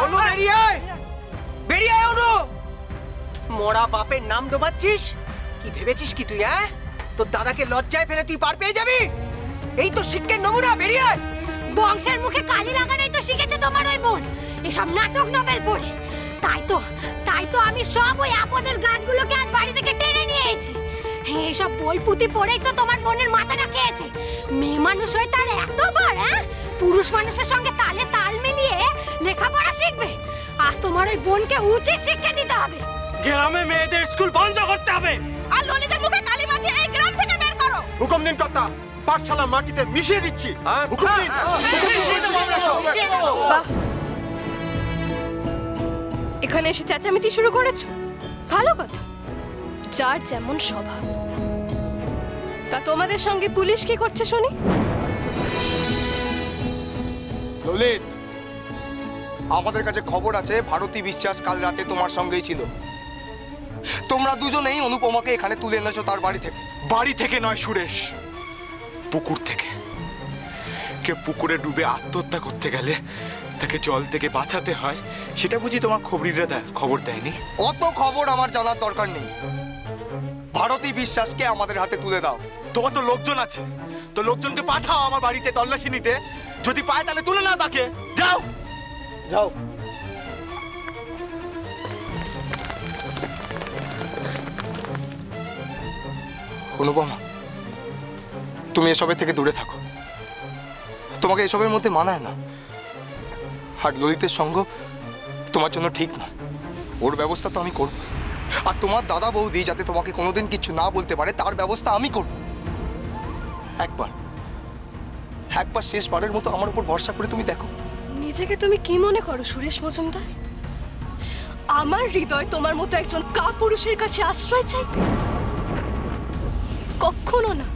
অনু বেরিয়ে আয়, বেরিয়ে আয় অনু। মোরা বাপের নাম ডোবাচ্ছিস? কি ভেবেছিস কি তুই? হ্যাঁ, তোর দাদাকে লজ্জায় ফেলে তুই পার পেয়ে যাবি? এই তো শিক্ষার নমুনা, বেরিয়ে আয়। বংশের মুখে কালি লাগানোই তো শিখেছে তোমার ওই বোন, এসব নাটক নভেল পড়ে। তাই তো আমি সব ওই আপদের গাছগুলোকে আজ বাড়ি থেকে টেনে নিয়ে এসেছি। এইসব বই পুঁতি পড়েই তো তোমার বোনের মাথাটা খেয়েছে। মেয়ে মানুষ হয়ে তার এতবার, হ্যাঁ, পুরুষ মানুষের সঙ্গে তালে তাল মিলিয়ে লেখাপড়া শিখবে। আজ তোমার ওই বোনকে উচিত শিক্ষা দিতে হবে। গ্রামে মেয়েদের স্কুল বন্ধ করতে হবে। আর ললিতের মুখে কালি মাখিয়ে এই গ্রাম থেকে বের করো। হুকুম দিন কর্তা, পাঠশালা মাটিতে মিশিয়ে দিচ্ছি। হুকুম দিন। বাহ, এখানে এসে চেঁচামেচি শুরু করেছো, ভালো কথা। যার যেমন স্বভাব। তা তোমাদের সঙ্গে পুলিশ কি করছে শুনি? ললিত, আমাদের কাছে খবর আছে ভারতী বিশ্বাস কাল রাতে তোমার সঙ্গেই ছিল। তোমরা দুজনেই অনুপমাকে এখানে তুলে এনেছো তার বাড়ি থেকে। বাড়ি থেকে নয় সুরেশ, পুকুর থেকে। কেউ পুকুরে ডুবে আত্মহত্যা করতে গেলে তাকে জল থেকে বাঁচাতে হয়, সেটা বুঝি তোমার খবরিরা খবর দেয়নি? অত খবর আমার জানার দরকার নেই। ভারতী বিশ্বাসকে আমাদের হাতে তুলে দাও। তোমার তো লোকজন আছে, তো লোকজনকে পাঠাও আমার বাড়িতে তল্লাশি নিতে। যদি পায় তাহলে তুলে না তাকে। যাও যাও। অনুপমা, তুমি এসবের থেকে দূরে থাকো। তোমাকে এসবের মধ্যে মানায় না। আর ললিতের সঙ্গ তোমার জন্য ঠিক না। ওর ব্যবস্থা তো আমি করব। আর তোমার দাদা বৌদি যাতে তোমাকে কোনোদিন কিছু না বলতে পারে তার ব্যবস্থা আমি করব। একবার শেষবারের মতো আমার উপর ভরসা করে তুমি দেখো। নিজেকে তুমি কি মনে করো সুরেশ মজুমদার? আমার হৃদয় তোমার মতো একজন কাপুরুষের কাছে আশ্রয় চাইবে? কখনো না।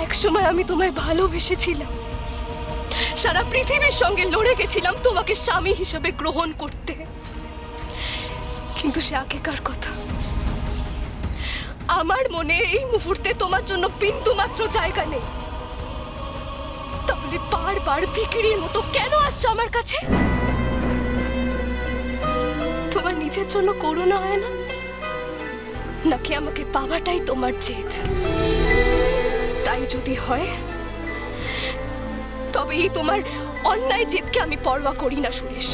একসময় আমি তোমায় ভালোবেসেছিলাম, সারা পৃথিবীর সঙ্গে লড়ে গেছিলাম তোমাকে স্বামী হিসেবে গ্রহণ করতে। কিন্তু সে আগেকার কথা। আমার মনে এই মুহূর্তে তোমার জন্য বিন্দু মাত্র জায়গা নেই। তাহলে বারবার ভিখিরির মতো কেন আসছো আমার কাছে? তোমার নিজের জন্য করুণা হয় না, নাকি আমাকে পাওয়াটাই তোমার জেদ? তাই যদি হয় তবে এই তোমার অন্যায় জেদকে আমি পরোয়া করি না সুরেশ।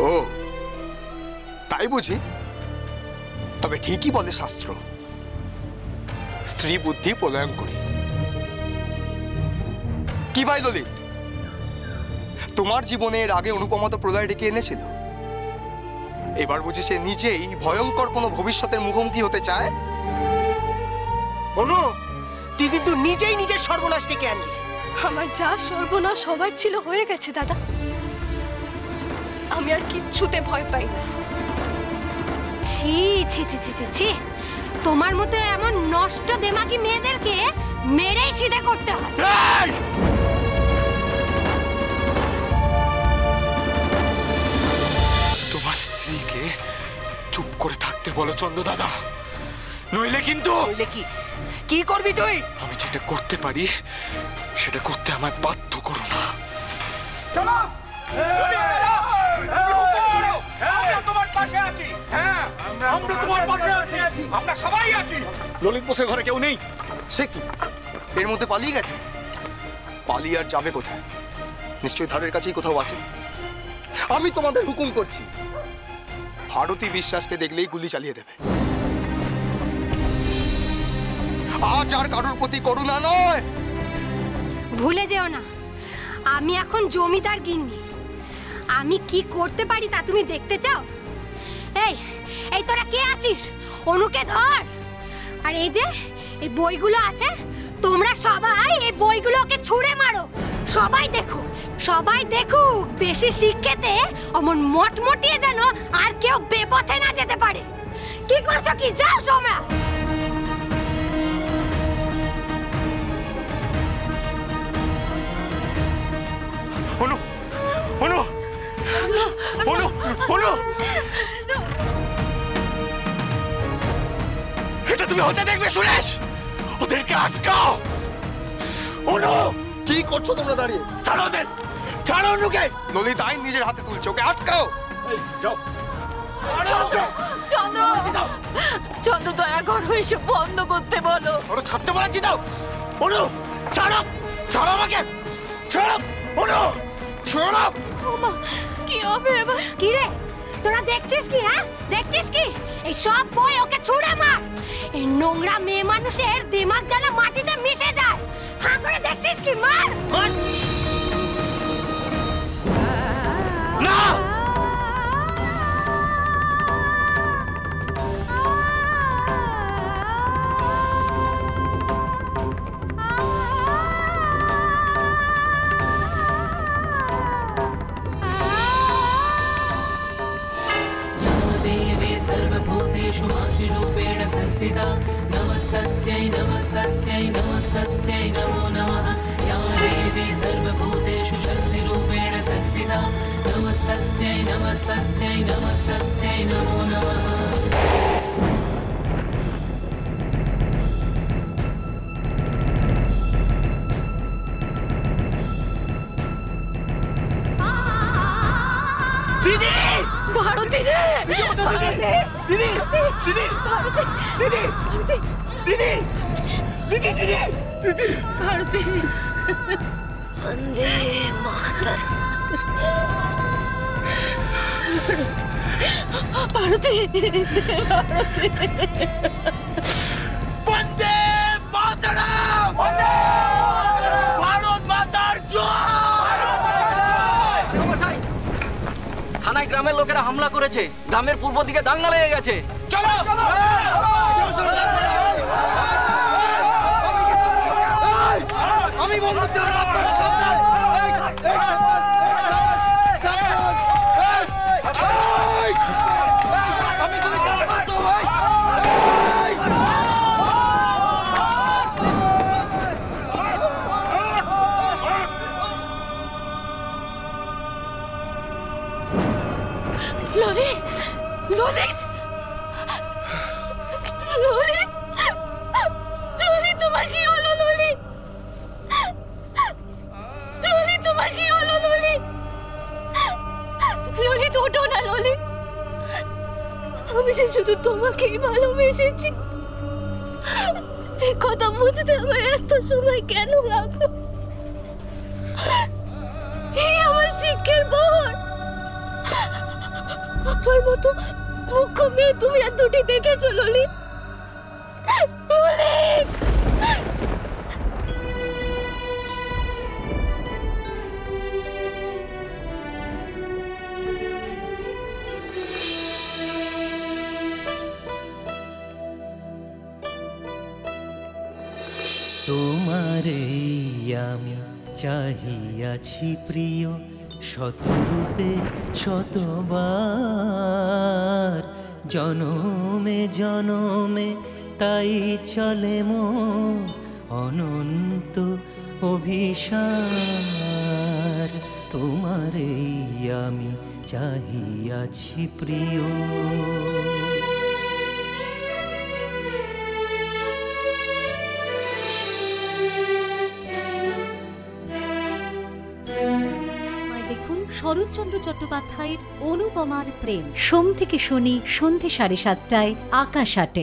ও তাই বুঝি? তবে ঠিকই বলে শাস্ত্র, স্ত্রী বুদ্ধি প্রলয়ঙ্করী। কি ভাই ললিত, তোমার জীবনে এর আগে অনুপমা তো প্রলয় ডেকে এনেছিল। এবার বুঝি সে নিজেই ভয়ঙ্কর কোনো ভবিষ্যতের মুখোমুখি হতে চায়? অনু, তুই কিন্তু নিজেই নিজের সর্বনাশ ডেকে আনলি। আমার যা সর্বনাশ হবার ছিল হয়ে গেছে দাদা। আমি আর কিচ্ছুতে ভয় পাই না। ছি ছি ছি ছি ছি, তোমার মতো এমন নষ্ট দেমাগী মেয়েদেরকে মেরেই সিধে করতে হয়। তোমার স্ত্রীকে চুপ করে থাকতে বলো চন্দ্র দাদা, নইলে কিন্তু। নইলে কি করবি তুই? আমি যেটা করতে পারি সেটা করতে আমায় বাধ্য করো না। ললিত বোসের ঘরে কেউ নেই। সে কি এর মধ্যে পালিয়ে গেছে? পালিয়ে আর যাবে কোথায়? নিশ্চয়ই ধারের কাছেই কোথাও আছে। আমি তোমাদের হুকুম করছি, ভারতী বিশ্বাসকে দেখলেই গুলি চালিয়ে দেবে। আজ আর কারোর প্রতি করুণা নয়। ভুলে যেও না, আমি এখন জমিদার গিন্নি। আমি কি করতে পারি তা তুমি দেখতে চাও? এই এই তোরা কে আছিস? অনুকে ধর। আর এই যে এই বইগুলো আছে, তোমরা সবাই এই বইগুলোকে ছুঁড়ে মারো। সবাই দেখুক, সবাই দেখুক, বেশি শিক্ষেতে অমন মটমটিয়ে যেন আর কেউ বেপথে না যেতে পারে। কি করছো কি? যাও তোমরা। অনু, অনু, অনু, অনু, এটা তুমি হতে দেখবে সুরেশ? ওদেরকে আটকাও, অনু কি করছো তোমরা দাঁড়িয়ে? ছাড়ো ওদের, ছাড়ো অনুকে। ললিত আইন নিজের হাতে তুলছে, ওকে আটকাও। যাও। চন্দ্র দয়া করো, এসব বন্ধ করতে বলো। ওরা ছাড়তে বলেছি দাও। অনু ছাড়ো, ছাড়ো আমাকে, ছাড়ো অনু, ছাড়ো। কি হবে এবার? কি রে তোরা দেখছিস কি? হ্যাঁ দেখছিস কি? এই সব বই ওকে ছুঁড়ে মার। এই নোংরা মেয়ে মানুষের দিমাগ যেন মাটিতে মিশে যায়। হ্যাঁ করে দেখছিস কি? মার মার। না सर्वभूतेषु मातृरूपेण संस्थिता नमस्तस्यै नमस्तस्यै नमस्तस्यै नमो नमः या देवी सर्वभूतेषु शक्तिरूपेण संस्थिता नमस्तस्यै नमस्तस्यै नमस्तस्यै नमो नमः। ভারতী রে, দিদি, দিদি, দিদি, দিদি, দিদি, দিদি, দিদি। ভারতী। বন্দে মাতরম। ভারতী, বন্দে মাতরম, ভারত মাতার জয়। থানায় গ্রামের লোকেরা হামলা করেছে, গ্রামের পূর্ব দিকে দাঙ্গা লেগে গেছে। চলো আমি বন্ধু চার মাত্র সাবধান। আমি তুমি চার মাত্র ভাই। ললিত, ললিত, ললিত, ললিত, তোমার কি হলো ললিত? ললিত, তোমার কি হলো ললিত? ললিত, ওঠো না ললিত। আমি যে শুধু তোমাকেই ভালোবেসেছি, এই কথা বুঝতে আমার এত সময় কেন লাগলো? এই আমার শিক্ষের বহর। আমার মতো মুখ্য মেয়ে তুমি আর দুটি দেখেছো ললিত? ললিত, তোমারেই আমি চাহিয়াছি প্রিয়, শতরূপে শতবার, জনমে জনমে তাই চলে মোর অনন্ত অভিসার। তোমারেই আমি চাহিয়াছি প্রিয়। দেখুন শরৎচন্দ্র চট্টোপাধ্যায়ের অনুপমার প্রেম, সোম থেকে শনি সন্ধে 7:30টায় আকাশ আটে।